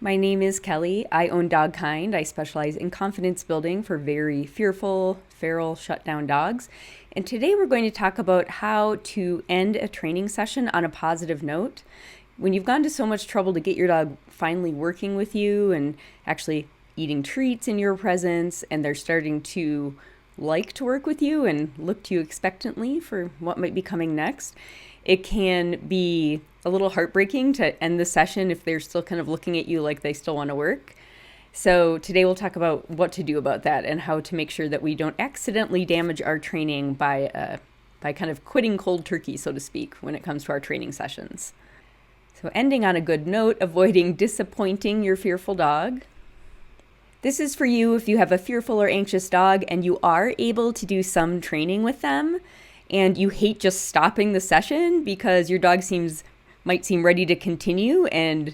My name is Kelly. I own Dogkind. I specialize in confidence building for very fearful, feral, shutdown dogs. And today we're going to talk about how to end a training session on a positive note. When you've gone to so much trouble to get your dog finally working with you and actually eating treats in your presence, and they're starting to like to work with you and look to you expectantly for what might be coming next, it can be a little heartbreaking to end the session if they're still kind of looking at you like they still want to work. So today we'll talk about what to do about that and how to make sure that we don't accidentally damage our training by kind of quitting cold turkey, so to speak, when it comes to our training sessions. So ending on a good note, avoiding disappointing your fearful dog. This is for you if you have a fearful or anxious dog and you are able to do some training with them and you hate just stopping the session because your dog might seem ready to continue and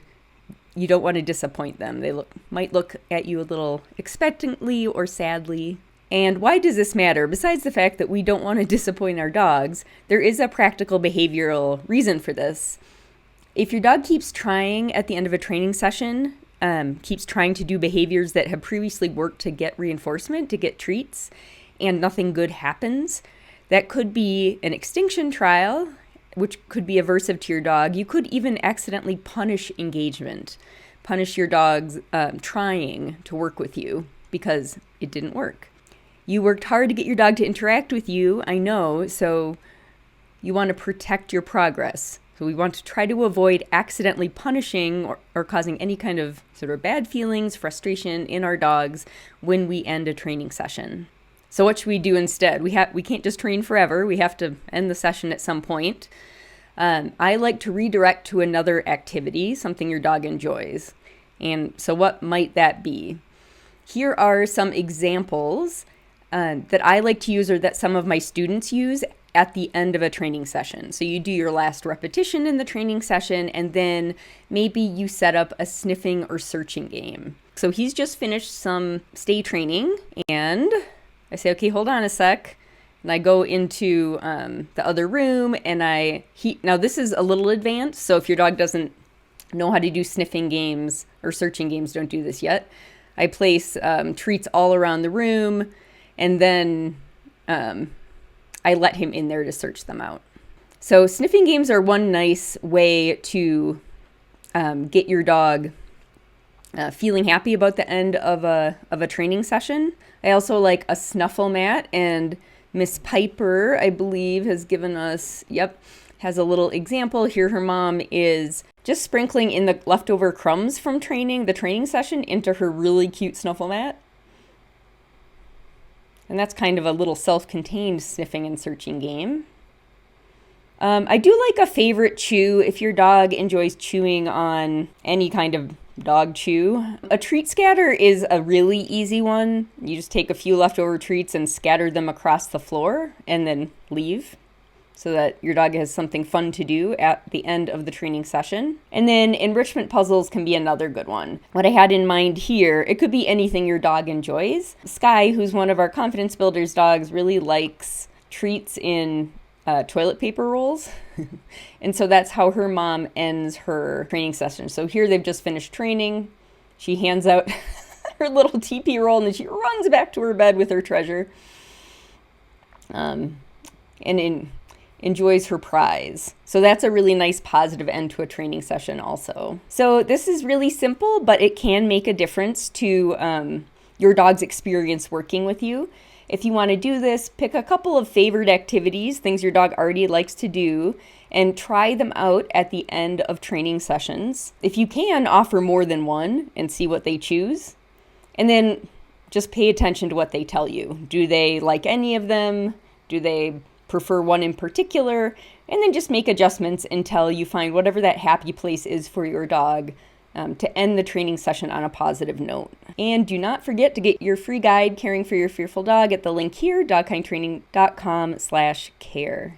you don't want to disappoint them. They might look at you a little expectantly or sadly. And why does this matter? Besides the fact that we don't want to disappoint our dogs, there is a practical behavioral reason for this. If your dog keeps trying at the end of a training session, keeps trying to do behaviors that have previously worked to get reinforcement, to get treats, and nothing good happens, that could be an extinction trial, which could be aversive to your dog. You could even accidentally punish engagement, punish your dog's trying to work with you because it didn't work. You worked hard to get your dog to interact with you, I know, so you want to protect your progress. So we want to try to avoid accidentally punishing or causing any kind of sort of bad feelings, frustration in our dogs when we end a training session. So what should we do instead? We can't just train forever. We have to end the session at some point. I like to redirect to another activity, something your dog enjoys. And so what might that be? Here are some examples that I like to use or that some of my students use at the end of a training session. So you do your last repetition in the training session, and then maybe you set up a sniffing or searching game. So he's just finished some stay training, and I say, okay, hold on a sec. And I go into the other room and now this is a little advanced. So if your dog doesn't know how to do sniffing games or searching games, don't do this yet. I place treats all around the room and then I let him in there to search them out. So sniffing games are one nice way to get your dog feeling happy about the end of a training session. I also like a snuffle mat, and Miss Piper, I believe, has a little example. Here her mom is just sprinkling in the leftover crumbs from the training session into her really cute snuffle mat. And that's kind of a little self-contained sniffing and searching game. I do like a favorite chew if your dog enjoys chewing on any kind of dog chew. A treat scatter is a really easy one. You just take a few leftover treats and scatter them across the floor and then leave so that your dog has something fun to do at the end of the training session. And then enrichment puzzles can be another good one. What I had in mind here, it could be anything your dog enjoys. Sky, who's one of our Confidence Builders dogs, really likes treats in toilet paper rolls. And so that's how her mom ends her training session. So here they've just finished training. She hands out her little TP roll and then she runs back to her bed with her treasure. And enjoys her prize. So that's a really nice positive end to a training session also. So this is really simple, but it can make a difference to your dog's experience working with you. If you want to do this, pick a couple of favorite activities, things your dog already likes to do, and try them out at the end of training sessions. If you can, offer more than one and see what they choose. And then just pay attention to what they tell you. Do they like any of them? Do they prefer one in particular? And then just make adjustments until you find whatever that happy place is for your dog to end the training session on a positive note. And do not forget to get your free guide, Caring for Your Fearful Dog, at the link here, dogkindtraining.com/care.